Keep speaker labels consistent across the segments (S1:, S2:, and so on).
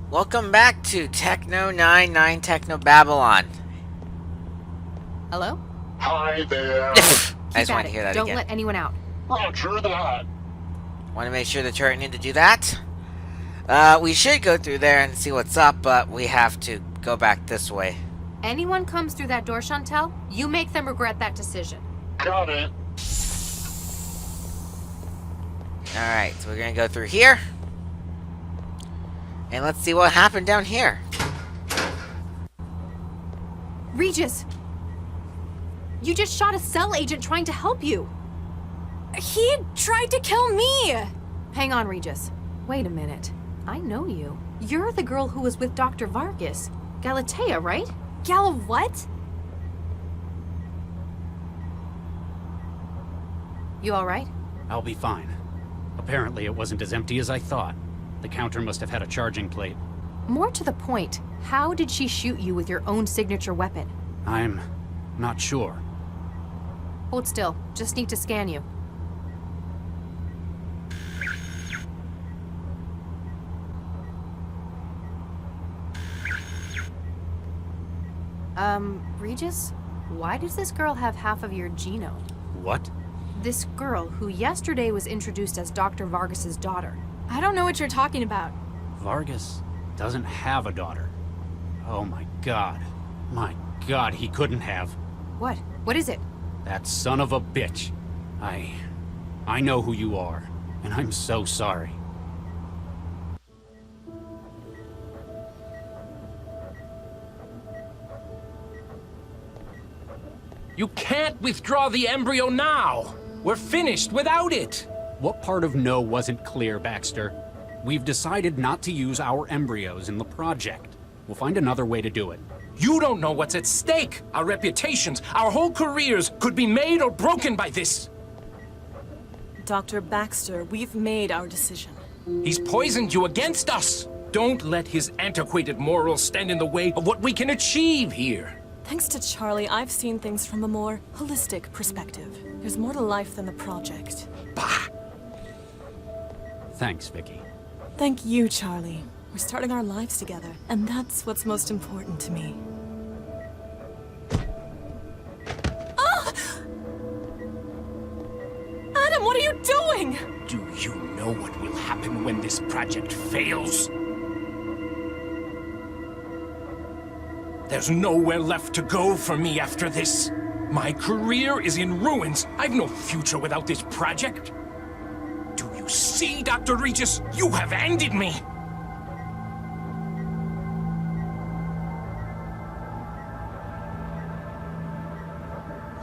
S1: Welcome back to Techno99 Technobabylon.
S2: Hello?
S3: Hi there.
S1: I just want to hear that
S2: Don't
S1: again.
S2: let anyone out.
S3: Roger that.
S1: Want to make sure the turret need to do that? We should go through there and see what's up, but we have to go back this way.
S2: Anyone comes through that door, Chantel, you make them regret that decision.
S3: Got it.
S1: Alright, so we're gonna go through here. And let's see what happened down here.
S2: Regis! You just shot a cell agent trying to help you.
S4: He tried to kill me!
S2: Hang on, Regis. Wait a minute. I know you. You're the girl who was with Dr. Vargas. Galatea, right?
S4: Gala what?
S2: You alright?
S5: I'll be fine. Apparently it wasn't as empty as I thought. The counter must have had a charging plate.
S2: More to the point, how did she shoot you with your own signature weapon?
S5: I'm not sure.
S2: Hold still. Just need to scan you. Regis? Why does this girl have half of your genome?
S5: What?
S2: This girl, who yesterday was introduced as Dr. Vargas's daughter.
S4: I don't know what you're talking about.
S5: Vargas doesn't have a daughter. Oh my god. My god, he couldn't have.
S2: What? What is it?
S5: That son of a bitch. I know who you are, and I'm so sorry.
S6: You can't withdraw the embryo now! We're finished without it!
S5: What part of no wasn't clear, Baxter? We've decided not to use our embryos in the project. We'll find another way to do it.
S6: You don't know what's at stake! Our reputations, our whole careers could be made or broken by this!
S7: Dr. Baxter, we've made our decision.
S6: He's poisoned you against us! Don't let his antiquated morals stand in the way of what we can achieve here!
S7: Thanks to Charlie, I've seen things from a more holistic perspective. There's more to life than the project.
S6: Bah!
S5: Thanks, Vicky.
S7: Thank you, Charlie. We're starting our lives together, and that's what's most important to me. Ah! Adam, what are you doing?
S6: Do you know what will happen when this project fails? There's nowhere left to go for me after this. My career is in ruins. I've no future without this project. Do you see, Dr. Regis? You have ended me!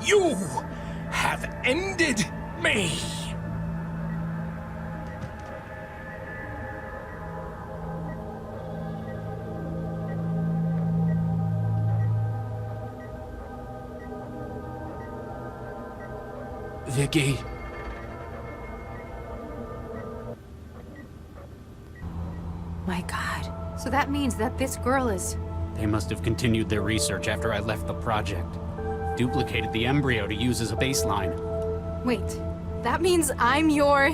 S6: You have ended me!
S5: Vicky.
S2: My god. So that means that this girl is...
S5: They must have continued their research after I left the project. Duplicated the embryo to use as a baseline.
S4: Wait, that means I'm your...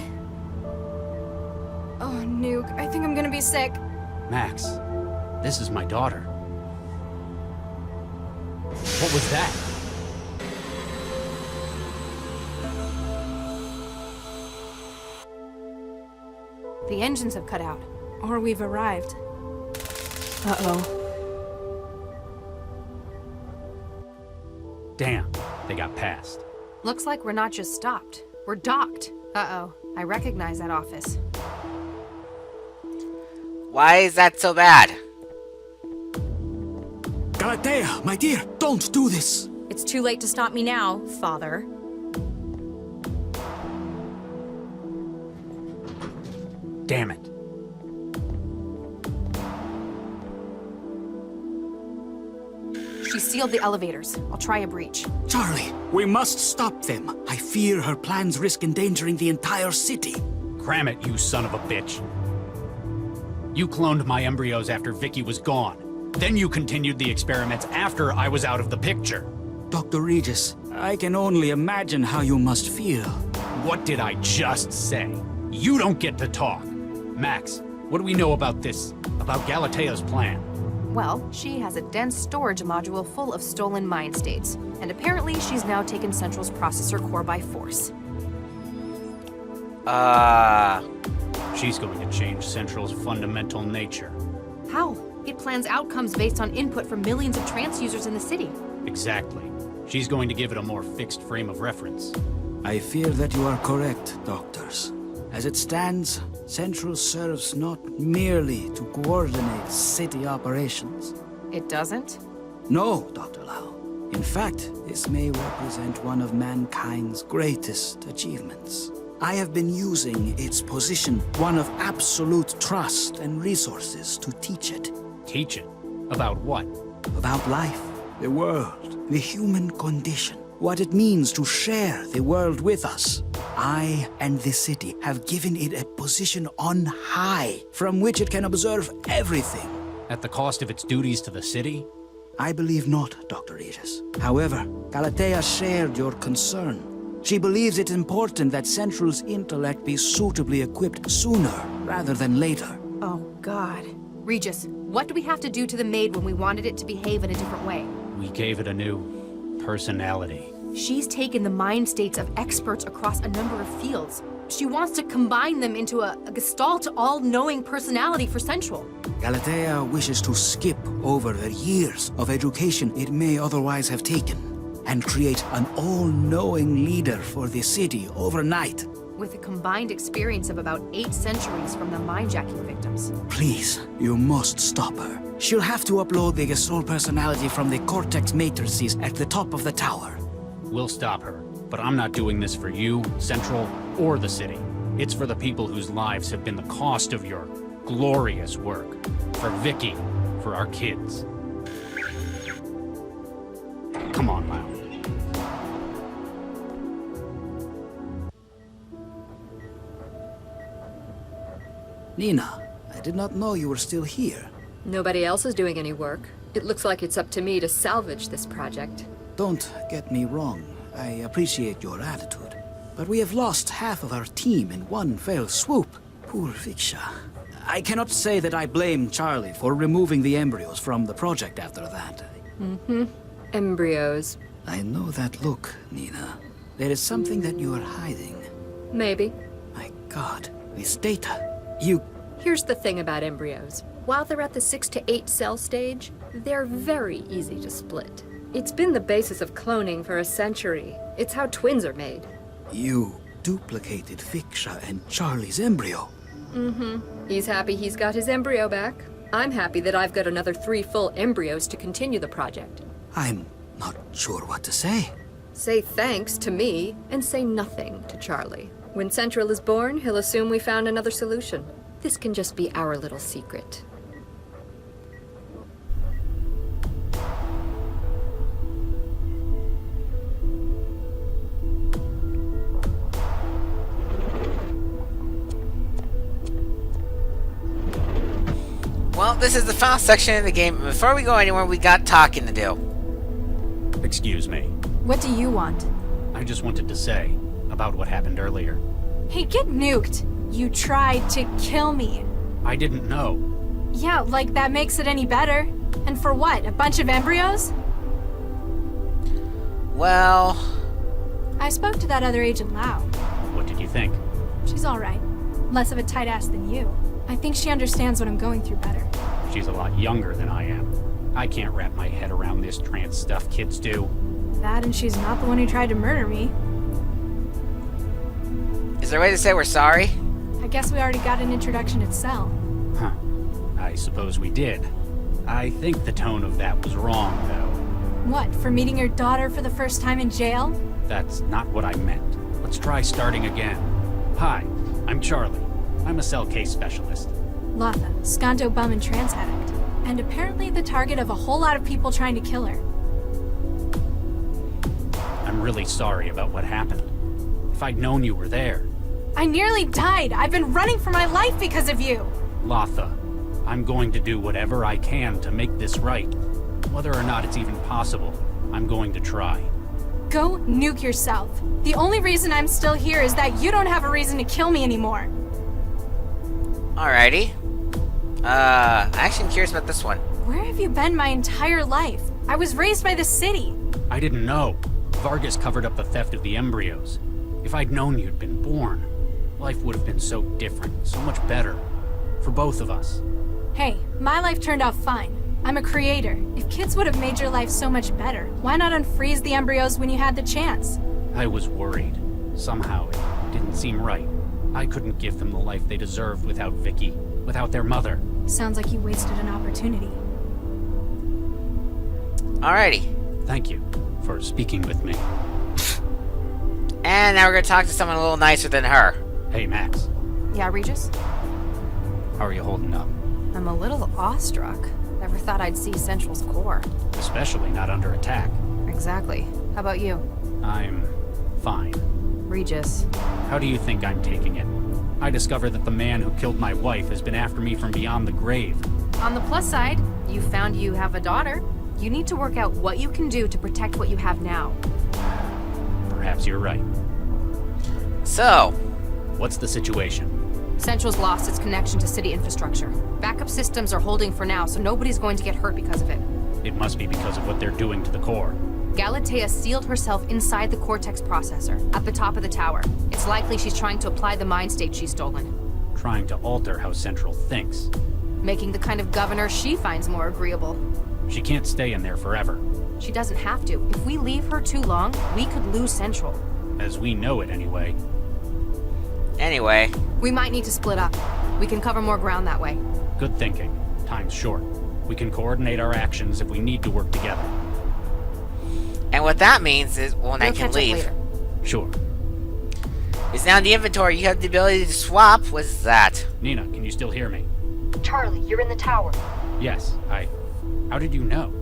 S4: Oh, Nuke, I think I'm gonna be sick.
S5: Max, this is my daughter. What was that?
S2: The engines have cut out.
S4: Or we've arrived.
S2: Uh-oh.
S5: Damn, they got past.
S2: Looks like we're not just stopped. We're docked. Uh-oh. I recognize that office.
S1: Why is that so bad?
S8: Galatea, my dear, don't do this!
S4: It's too late to stop me now, Father.
S5: Damn it.
S2: She sealed the elevators. I'll try a breach.
S8: Charlie, we must stop them. I fear her plans risk endangering the entire city.
S5: Cram it, you son of a bitch. You cloned my embryos after Vicky was gone. Then you continued the experiments after I was out of the picture.
S8: Dr. Regis, I can only imagine how you must feel.
S5: What did I just say? You don't get to talk. Max, what do we know about this About Galatea's plan.
S2: Well, she has a dense storage module full of stolen mind states, and apparently she's now taken Central's processor core by force.
S5: She's going to change Central's fundamental nature.
S2: How? It plans outcomes based on input from millions of trance users in the city.
S5: Exactly. She's going to give it a more fixed frame of reference.
S8: I fear that you are correct, doctors. As it stands, Central serves not merely to coordinate city operations.
S2: It doesn't?
S8: No, Dr. Lau. In fact, this may represent one of mankind's greatest achievements. I have been using its position, one of absolute trust and resources, to teach it.
S5: Teach it? About what?
S8: About life, the world, the human condition, what it means to share the world with us. I and the city have given it a position on high, from which it can observe everything.
S5: At the cost of its duties to the city?
S8: I believe not, Dr. Regis. However, Galatea shared your concern. She believes it important that Central's intellect be suitably equipped sooner rather than later.
S2: Oh, God. Regis, what do we have to do to the maid when we wanted it to behave in a different way?
S5: We gave it a new personality.
S2: She's taken the mind states of experts across a number of fields. She wants to combine them into a gestalt, all-knowing personality for Central.
S8: Galatea wishes to skip over the years of education it may otherwise have taken and create an all-knowing leader for the city overnight.
S2: With a combined experience of about 8 centuries from the mindjacking victims.
S8: Please, you must stop her. She'll have to upload the gestalt personality from the cortex matrices at the top of the tower.
S5: We'll stop her, but I'm not doing this for you, Central, or the city. It's for the people whose lives have been the cost of your glorious work. For Vicky, for our kids. Come on, Lau.
S8: Nina, I did not know you were still here.
S9: Nobody else is doing any work. It looks like it's up to me to salvage this project.
S8: Don't get me wrong. I appreciate your attitude. But we have lost half of our team in one fell swoop. Poor Viksha. I cannot say that I blame Charlie for removing the embryos from the project after that.
S9: Embryos.
S8: I know that look, Nina. There is something that you are hiding.
S9: Maybe.
S8: My God, this data. You...
S9: Here's the thing about embryos. While they're at the 6 to 8 cell stage, they're very easy to split. It's been the basis of cloning for a century. It's how twins are made.
S8: You duplicated Viksha and Charlie's embryo.
S9: He's happy he's got his embryo back. I'm happy that I've got another 3 full embryos to continue the project.
S8: I'm not sure what to say.
S9: Say thanks to me, and say nothing to Charlie. When Central is born, he'll assume we found another solution. This can just be our little secret.
S1: Well, this is the final section of the game. Before we go anywhere, we got talking to do.
S5: Excuse me.
S4: What do you want?
S5: I just wanted to say about what happened earlier.
S4: Hey, get nuked! You tried to kill me.
S5: I didn't know.
S4: Yeah, like that makes it any better. And for what? A bunch of embryos?
S1: Well...
S4: I spoke to that other Agent Lau.
S5: What did you think?
S4: She's alright. Less of a tight ass than you. I think she understands what I'm going through better.
S5: She's a lot younger than I am. I can't wrap my head around this trance stuff kids do.
S4: That and she's not the one who tried to murder me.
S1: Is there a way to say we're sorry?
S4: I guess we already got an introduction at Cell.
S5: Huh. I suppose we did. I think the tone of that was wrong, though.
S4: What, for meeting your daughter for the first time in jail?
S5: That's not what I meant. Let's try starting again. Hi, I'm Charlie. I'm a cell case specialist.
S4: Latha, Skanto bum and trans addict. And apparently the target of a whole lot of people trying to kill her.
S5: I'm really sorry about what happened. If I'd known you were there.
S4: I nearly died! I've been running for my life because of you!
S5: Latha, I'm going to do whatever I can to make this right. Whether or not it's even possible, I'm going to try.
S4: Go nuke yourself. The only reason I'm still here is that you don't have a reason to kill me anymore.
S1: Alrighty. Actually, I'm curious about this one.
S4: Where have you been my entire life? I was raised by the city.
S5: I didn't know. Vargas covered up the theft of the embryos. If I'd known you'd been born, life would have been so different, so much better. For both of us.
S4: Hey, my life turned out fine. I'm a creator. If kids would have made your life so much better, why not unfreeze the embryos when you had the chance?
S5: I was worried. Somehow it didn't seem right. I couldn't give them the life they deserved without Vicky, without their mother.
S4: Sounds like you wasted an opportunity.
S1: Alrighty.
S5: Thank you for speaking with me.
S1: And now we're gonna talk to someone a little nicer than her.
S5: Hey, Max.
S2: Yeah, Regis?
S5: How are you holding up?
S2: I'm a little awestruck. Never thought I'd see Central's core.
S5: Especially not under attack.
S2: Exactly. How about you?
S5: I'm fine.
S2: Regis.
S5: How do you think I'm taking it? I discovered that the man who killed my wife has been after me from beyond the grave.
S2: On the plus side, you found you have a daughter. You need to work out what you can do to protect what you have now.
S5: Perhaps you're right.
S1: So,
S5: What's the situation?
S2: Central's lost its connection to city infrastructure. Backup systems are holding for now, so nobody's going to get hurt because of it.
S5: It must be because of what they're doing to the core.
S2: Galatea sealed herself inside the Cortex processor, at the top of the tower. It's likely she's trying to apply the mind state she's stolen.
S5: Trying to alter how Central thinks.
S2: Making the kind of governor she finds more agreeable.
S5: She can't stay in there forever.
S2: She doesn't have to. If we leave her too long, we could lose Central.
S5: As we know it anyway.
S1: anyway.
S2: We might need to split up. We can cover more ground that way.
S5: Good thinking. Time's short. We can coordinate our actions if we need to work together.
S1: And what that means is, when I
S2: We'll
S1: can
S2: catch up
S1: leave,
S2: later.
S5: Sure.
S1: is now in the inventory. You have the ability to swap. What's that?
S5: Nina, can you still hear me?
S9: Charlie, you're in the tower.
S5: Yes, How did you know?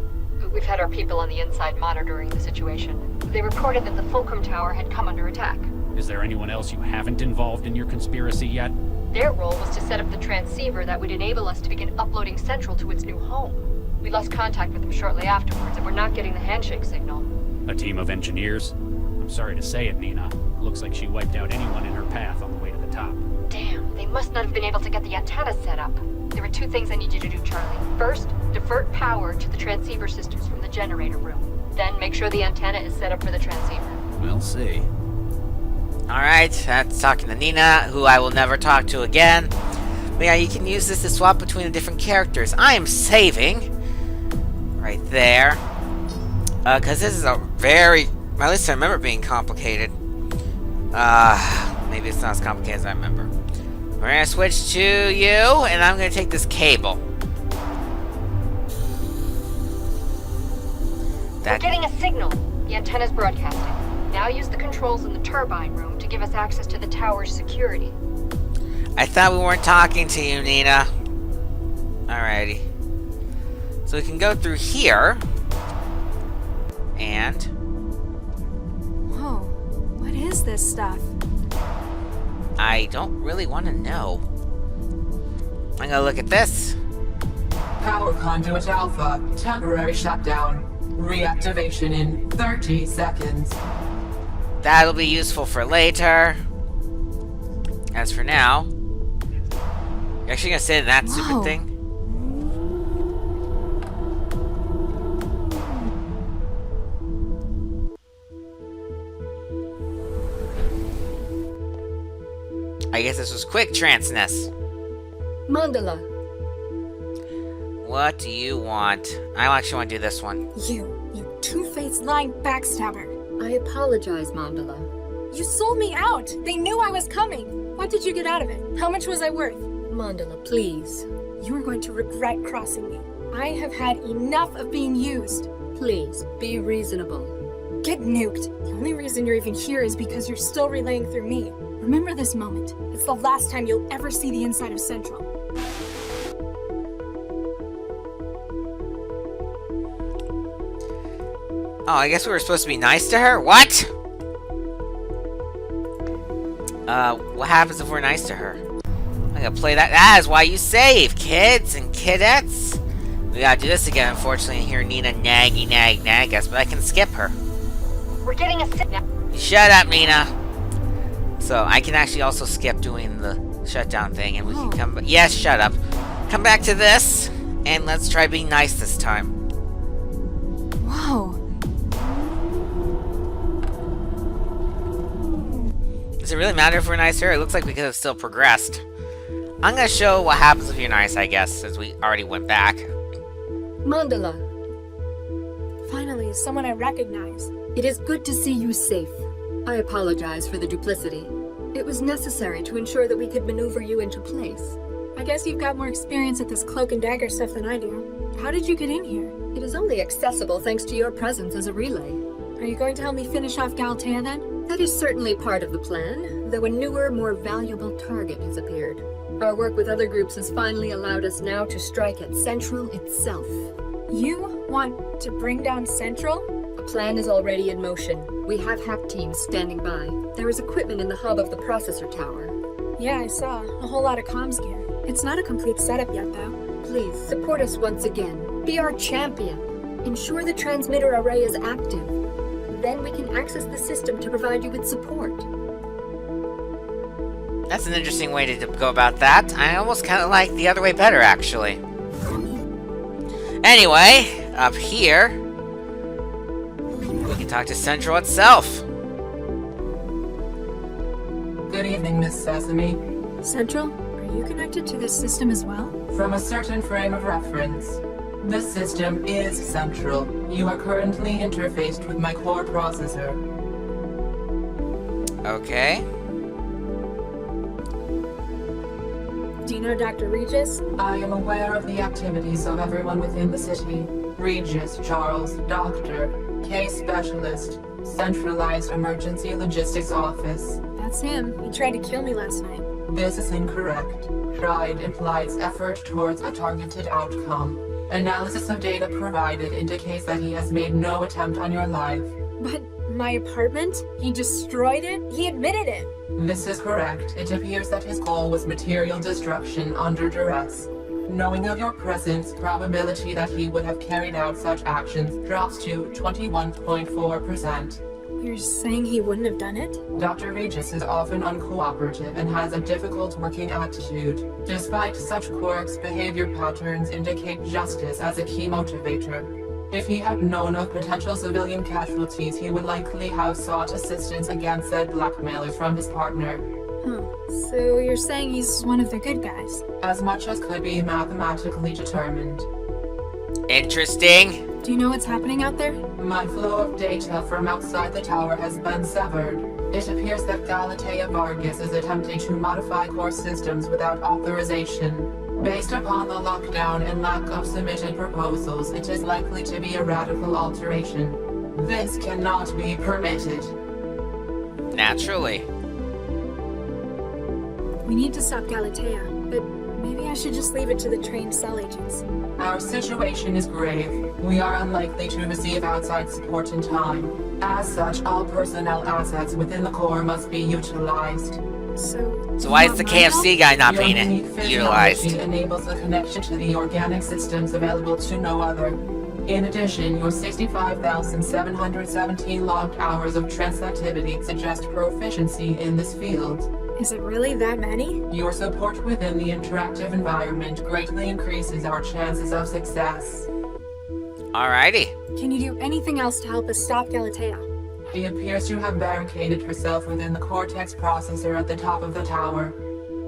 S9: We've had our people on the inside monitoring the situation. They reported that the Fulcrum Tower had come under attack.
S5: Is there anyone else you haven't involved in your conspiracy yet?
S9: Their role was to set up the transceiver that would enable us to begin uploading Central to its new home. We lost contact with them shortly afterwards, and we're not getting the handshake signal.
S5: A team of engineers? I'm sorry to say it, Nina. Looks like she wiped out anyone in her path on the way to the top.
S9: Damn, they must not have been able to get the antenna set up. There are two things I need you to do, Charlie. First, divert power to the transceiver systems from the generator room. Then make sure the antenna is set up for the transceiver.
S5: We'll see.
S1: Alright, that's talking to Nina, who I will never talk to again. But yeah, you can use this to swap between the different characters. I am saving. Right there. Because this is a very... At least I remember it being complicated. Maybe it's not as complicated as I remember. We're gonna switch to you, and I'm gonna take this cable.
S9: We're getting a signal. The antenna's broadcasting. Now use the controls in the turbine room to give us access to the tower's security.
S1: I thought we weren't talking to you, Nina. Alrighty. So we can go through here. And...
S4: Whoa, what is this stuff?
S1: I don't really want to know. I'm gonna look at this.
S10: Power conduit alpha, temporary shutdown. Reactivation in 30 seconds.
S1: That'll be useful for later. As for now... You're actually gonna sit in that stupid
S4: Whoa.
S1: thing? I guess this was quick transness.
S9: Mandala.
S1: What do you want? I actually want to do this one.
S4: You two-faced lying backstabber.
S9: I apologize, Mandala.
S4: You sold me out. They knew I was coming. What did you get out of it? How much was I worth?
S9: Mandala, please.
S4: You are going to regret crossing me. I have had enough of being used.
S9: Please, be reasonable.
S4: Get nuked. The only reason you're even here is because you're still relaying through me. Remember this moment. It's the last time you'll ever see the inside of Central.
S1: Oh, I guess we were supposed to be nice to her? What? What happens if we're nice to her? I'm gonna play that. That is why you save, kids and kidettes. We gotta do this again, unfortunately, and hear Nina nag us, but I can skip her.
S9: We're getting a signal.
S1: Shut up, Nina. So, I can actually also skip doing the shutdown thing, and we can come... Yes, shut up. come back to this, and let's try being nice this time.
S4: Whoa.
S1: Does it really matter if we're nice here? It looks like we could have still progressed. I'm gonna show what happens if you're nice, I guess, since we already went back.
S9: Mandala,
S4: Finally, someone I recognize.
S9: it is good to see you safe. I apologize for the duplicity. It was necessary to ensure that we could maneuver you into place.
S4: I guess you've got more experience at this cloak and dagger stuff than I do. How did you get in here?
S9: It is only accessible thanks to your presence as a relay.
S4: Are you going to help me finish off Galatea then?
S9: That is certainly part of the plan, though a newer, more valuable target has appeared. Our work with other groups has finally allowed us now to strike at Central itself.
S4: You want to bring down Central?
S9: A plan is already in motion. We have hack teams standing by. There is equipment in the hub of the processor tower.
S4: Yeah, I saw. A whole lot of comms gear. It's not a complete setup yet, though.
S9: Please, support us once again. Be our champion. Ensure the transmitter array is active. Then we can access the system to provide you with support.
S1: That's an interesting way to go about that. I almost kind of like the other way better, actually. Anyway, up here, we can talk to Central itself.
S10: Good evening, Miss Sesame.
S4: Central, are you connected to this system as well?
S10: From a certain frame of reference, this system is central. You are currently interfaced with my core processor.
S1: Okay.
S4: Do you know Dr. Regis?
S10: I am aware of the activities of everyone within the city. Regis, Charles, Doctor, Case Specialist, Centralized Emergency Logistics Office.
S4: That's him. He tried to kill me last night.
S10: This is incorrect. Tried implies effort towards a targeted outcome. Analysis of data provided indicates that he has made no attempt on your life.
S4: But my apartment? He destroyed it? He admitted it.
S10: This is correct. It appears that his goal was material destruction under duress. Knowing of your presence, probability that he would have carried out such actions drops to 21.4%.
S4: You're saying he wouldn't have done it?
S10: Dr. Regis is often uncooperative and has a difficult working attitude. Despite such quirks, behavior patterns indicate justice as a key motivator. If he had known of potential civilian casualties, he would likely have sought assistance against said blackmailer from his partner.
S4: So you're saying he's one of the good guys?
S10: As much as could be mathematically determined.
S1: Interesting.
S4: Do you know what's happening out there?
S10: My flow of data from outside the tower has been severed. It appears that Galatea Vargas is attempting to modify core systems without authorization. Based upon the lockdown and lack of submitted proposals, it is likely to be a radical alteration. This cannot be permitted.
S1: Naturally.
S4: We need to stop Galatea, but maybe I should just leave it to the trained cell agents.
S10: Our situation is grave. We are unlikely to receive outside support in time. As such, all personnel assets within the core must be utilized.
S1: So why is the KFC guy not being utilized?
S10: Your enables a connection to the organic systems available to no other. In addition, your 65,717 logged hours of transactivity suggest proficiency in this field.
S4: Is it really that many?
S10: Your support within the interactive environment greatly increases our chances of success.
S1: Alrighty.
S4: Can you do anything else to help us stop Galatea?
S10: She appears to have barricaded herself within the Cortex processor at the top of the tower.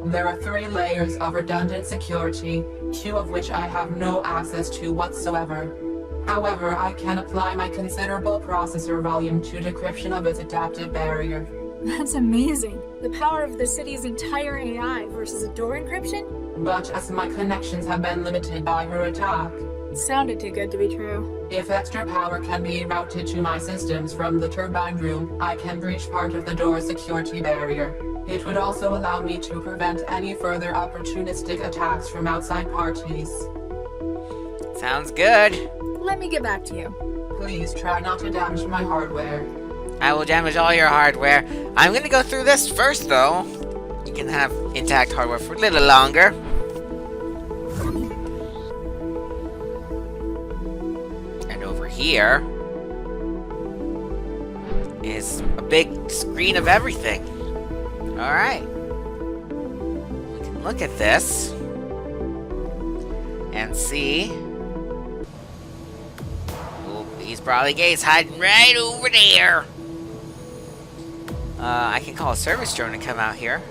S10: There are 3 layers of redundant security, 2 of which I have no access to whatsoever. However, I can apply my considerable processor volume to decryption of its adaptive barrier.
S4: That's amazing. The power of the city's entire AI versus a door encryption?
S10: But as my connections have been limited by her attack,
S4: sounded too good to be true.
S10: If extra power can be routed to my systems from the turbine room, I can breach part of the door's security barrier. It would also allow me to prevent any further opportunistic attacks from outside parties.
S1: Sounds good.
S4: Let me get back to you.
S10: Please try not to damage my hardware.
S1: I will damage all your hardware. I'm gonna go through this first, though. You can have intact hardware for a little longer. And over here is a big screen of everything. Alright. We can look at this. and see. Oh, he's probably Gates hiding right over there. I can call a service drone to come out here.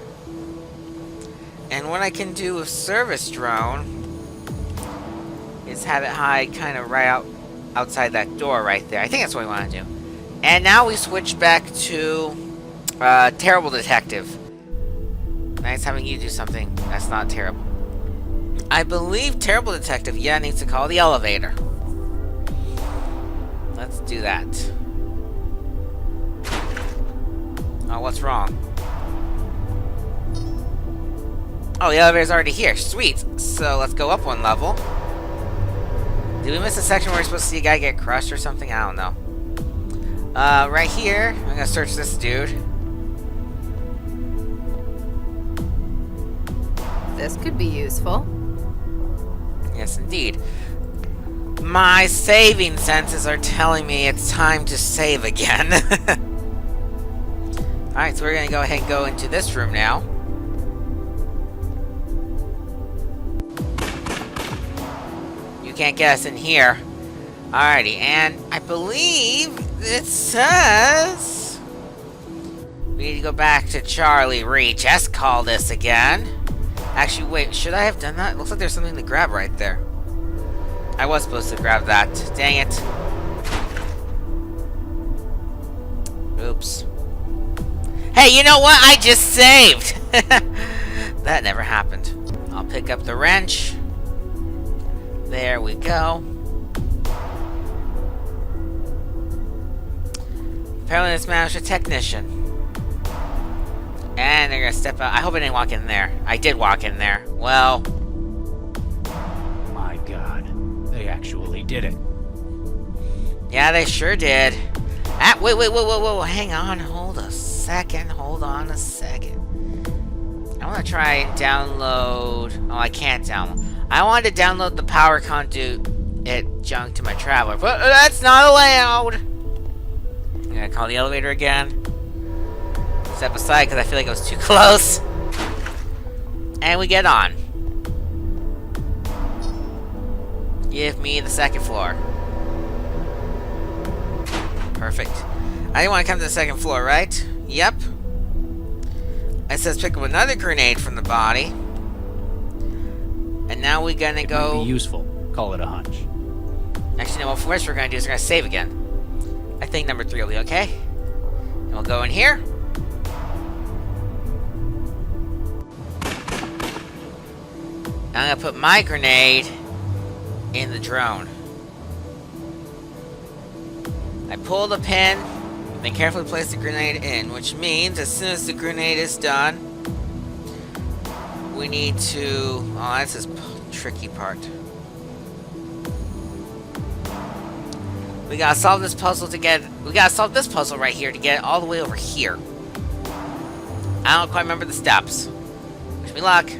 S1: And what I can do with service drone is have it hide kind of right outside that door right there. I think that's what we want to do. And now we switch back to Terrible Detective. Nice having you do something that's not terrible. I believe Terrible Detective, needs to call the elevator. Let's do that. Oh, what's wrong? Oh, the elevator's already here. Sweet. So let's go up one level. Did we miss a section where we're supposed to see a guy get crushed or something? I don't know. Right here, I'm gonna search this dude.
S2: This could be useful.
S1: Yes, indeed. My saving senses are telling me it's time to save again. Alright, so we're gonna go ahead and go into this room now. You can't get us in here. Alrighty, and I believe it says we need to go back to Charlie Reach. Let's call this again. Actually, wait, should I have done that? It looks like there's something to grab right there. I was supposed to grab that. Dang it. Oops. Hey, you know what? I just saved! That never happened. I'll pick up the wrench. There we go. Apparently this man is a technician. And they're gonna step out. I hope I didn't walk in there. I did walk in there. Well.
S5: My God. They actually did it.
S1: Yeah, they sure did. Wait, hang on. Hold a second. Hold on a second. I want to try and download... Oh, I can't download. I wanted to download the power conduit junk to my Traveler, but that's not allowed. I'm gonna call the elevator again. Step aside because I feel like it was too close. And we get on. Give me the second floor. Perfect. I didn't want to come to the second floor, right? Yep. It says pick up another grenade from the body. And now we're gonna go...
S5: Might be useful. Call it a hunch.
S1: Actually, no, what first we're gonna do is we're gonna save again. I think number 3 will be okay. And we'll go in here. I'm gonna put my grenade in the drone. I pull the pin, then carefully place the grenade in, which means as soon as the grenade is done, we need to... Oh, that's this tricky part. We gotta solve this puzzle to get... We gotta solve this puzzle right here to get it all the way over here. I don't quite remember the steps. Wish me luck.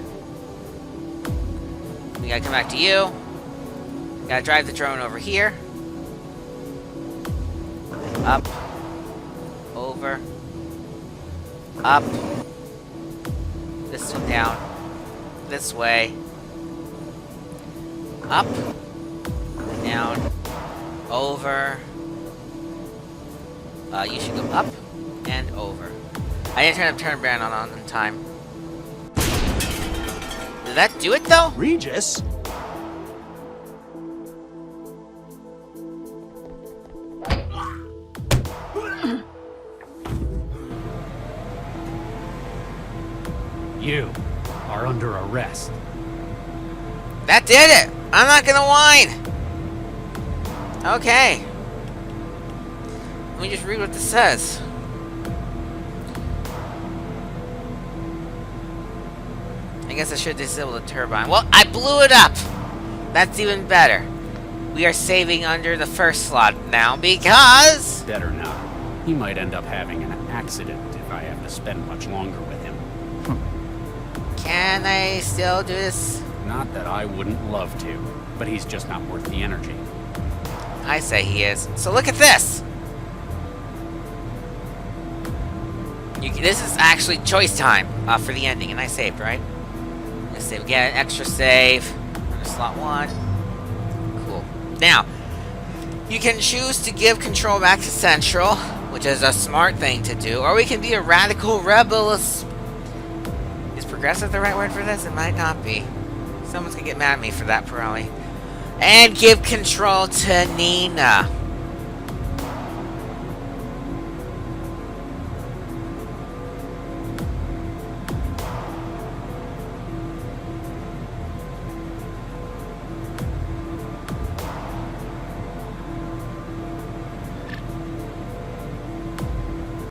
S1: We gotta come back to you. Gotta drive the drone over here. Up. Over. Up. This one down. This way. Up. Down. Over. You should go up and over. I didn't turn the turn brand on in time. Did that do it though?
S6: Regis?
S5: You are under arrest.
S1: That did it! I'm not gonna whine! Okay. Let me just read what this says. I guess I should disable the turbine. Well, I blew it up! That's even better. We are saving under the first slot now because...
S5: Better not. He might end up having an accident if I have to spend much longer with him.
S1: Can I still do this?
S5: Not that I wouldn't love to, but he's just not worth the energy.
S1: I say he is. So look at this! This is actually choice time for the ending, and I saved, right? I'm gonna save again, extra save. Under slot 1. Now, you can choose to give control back to Central, which is a smart thing to do, or we can be a radical rebel. Is progressive the right word for this? It might not be. Someone's gonna get mad at me for that, probably. And give control to Nina.